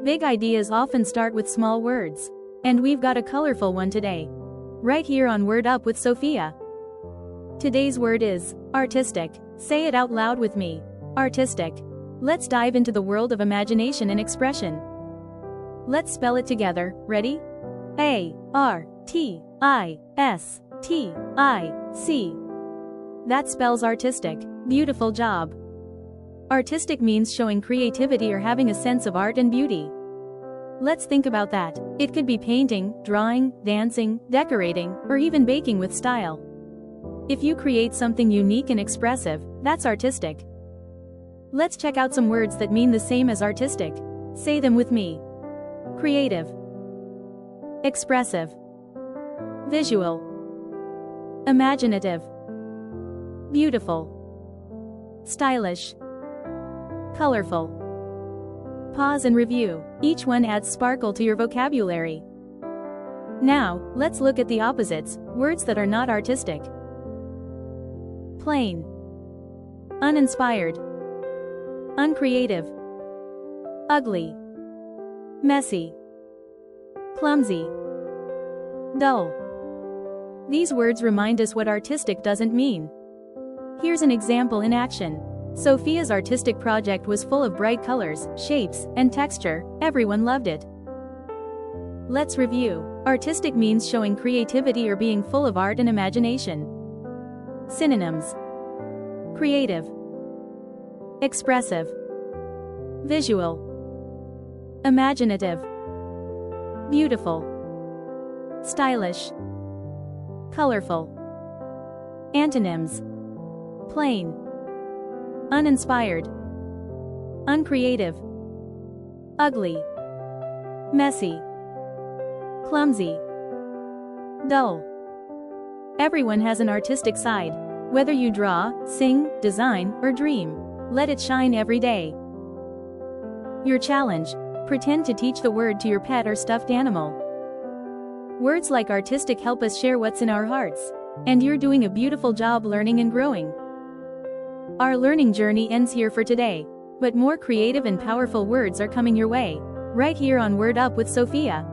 Big ideas often start with small words. And we've got a colorful one today. Right here on Word Up with Sophia. Today's word is artistic. Say it out loud with me. Artistic. Let's dive into the world of imagination and expression. Let's spell it together. Ready? A-R-T-I-S-T-I-C. That spells artistic. Beautiful job. Artistic means showing creativity or having a sense of art and beauty. Let's think about that. It could be painting, drawing, dancing, decorating, or even baking with style. If you create something unique and expressive, that's artistic. Let's check out some words that mean the same as artistic. Say them with me. Creative, expressive, visual, imaginative, beautiful, stylish, colorful. Pause and review. Each one adds sparkle to your vocabulary. Now, let's look at the opposites, words that are not artistic. Plain, uninspired, uncreative, ugly, messy, clumsy, dull. These words remind us what artistic doesn't mean. Here's an example in action. Sophia's artistic project was full of bright colors, shapes, and texture. Everyone loved it. Let's review. Artistic means showing creativity or being full of art and imagination. Synonyms: creative, expressive, visual, imaginative, beautiful, stylish, colorful. Antonyms: plain, uninspired, uncreative, ugly, messy, clumsy, dull. Everyone has an artistic side. Whether you draw, sing, design, or dream, let it shine every day. Your challenge: pretend to teach the word to your pet or stuffed animal. Words like artistic help us share what's in our hearts. And you're doing a beautiful job learning and growing. Our learning journey ends here for today, but more creative and powerful words are coming your way, right here on Word Up with Sophia.